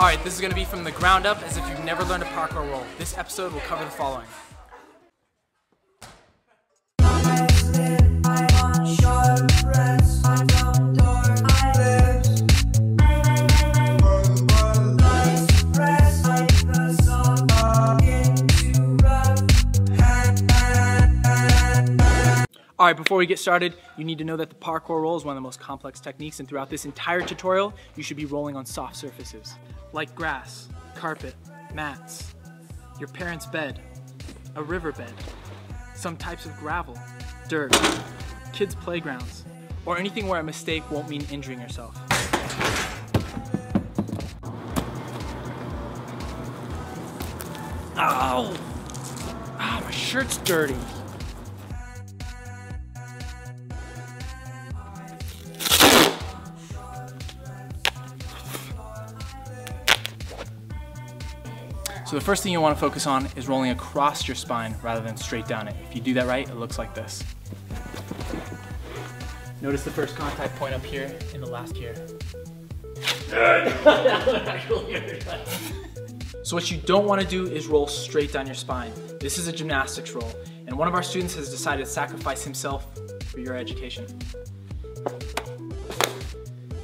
Alright, this is going to be from the ground up as if you've never learned a parkour roll. This episode will cover the following. Alright, before we get started, you need to know that the parkour roll is one of the most complex techniques, and throughout this entire tutorial, you should be rolling on soft surfaces, like grass, carpet, mats, your parents' bed, a riverbed, some types of gravel, dirt, kids' playgrounds, or anything where a mistake won't mean injuring yourself. Ow! Ah, my shirt's dirty. So the first thing you want to focus on is rolling across your spine rather than straight down it. If you do that right, it looks like this. Notice the first contact point up here and the last here. So what you don't want to do is roll straight down your spine. This is a gymnastics roll, and one of our students has decided to sacrifice himself for your education.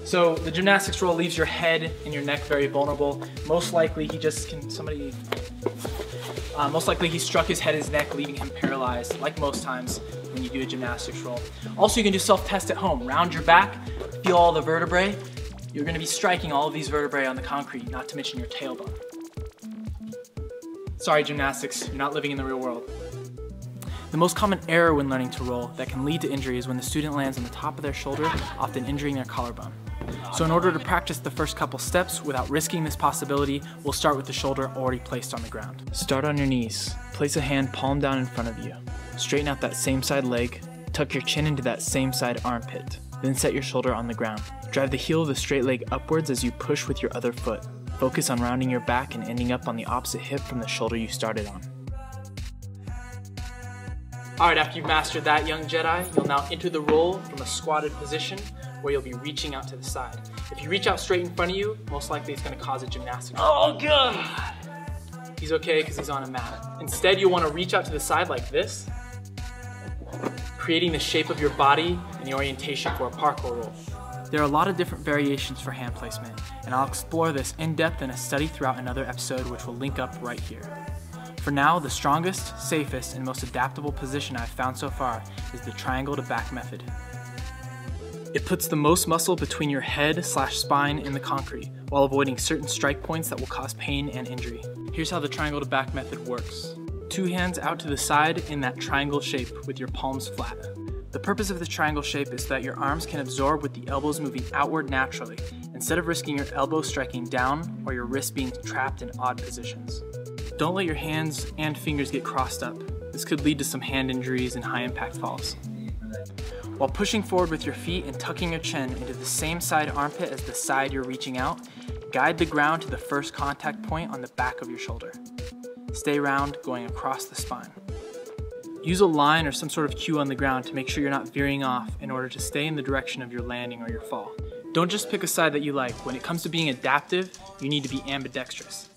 So the gymnastics roll leaves your head and your neck very vulnerable. Most likely he struck his head and his neck, leaving him paralyzed, like most times when you do a gymnastics roll. Also, you can do self-test at home. Round your back, feel all the vertebrae. You're gonna be striking all of these vertebrae on the concrete, not to mention your tailbone. Sorry, gymnastics, you're not living in the real world. The most common error when learning to roll that can lead to injury is when the student lands on the top of their shoulder, often injuring their collarbone. So in order to practice the first couple steps without risking this possibility, we'll start with the shoulder already placed on the ground. Start on your knees. Place a hand palm down in front of you. Straighten out that same side leg. Tuck your chin into that same side armpit. Then set your shoulder on the ground. Drive the heel of the straight leg upwards as you push with your other foot. Focus on rounding your back and ending up on the opposite hip from the shoulder you started on. Alright, after you've mastered that, young Jedi, you'll now enter the roll from a squatted position where you'll be reaching out to the side. If you reach out straight in front of you, most likely it's going to cause a gymnastics. Oh God! He's okay because he's on a mat. Instead, you'll want to reach out to the side like this, creating the shape of your body and the orientation for a parkour roll. There are a lot of different variations for hand placement, and I'll explore this in depth in a study throughout another episode, which will link up right here. For now, the strongest, safest, and most adaptable position I've found so far is the triangle to back method. It puts the most muscle between your head/spine in the concrete, while avoiding certain strike points that will cause pain and injury. Here's how the triangle to back method works. 2 hands out to the side in that triangle shape with your palms flat. The purpose of the triangle shape is that your arms can absorb with the elbows moving outward naturally, instead of risking your elbows striking down or your wrists being trapped in odd positions. Don't let your hands and fingers get crossed up. This could lead to some hand injuries and high impact falls. While pushing forward with your feet and tucking your chin into the same side armpit as the side you're reaching out, guide the ground to the first contact point on the back of your shoulder. Stay round, going across the spine. Use a line or some sort of cue on the ground to make sure you're not veering off in order to stay in the direction of your landing or your fall. Don't just pick a side that you like. When it comes to being adaptive, you need to be ambidextrous.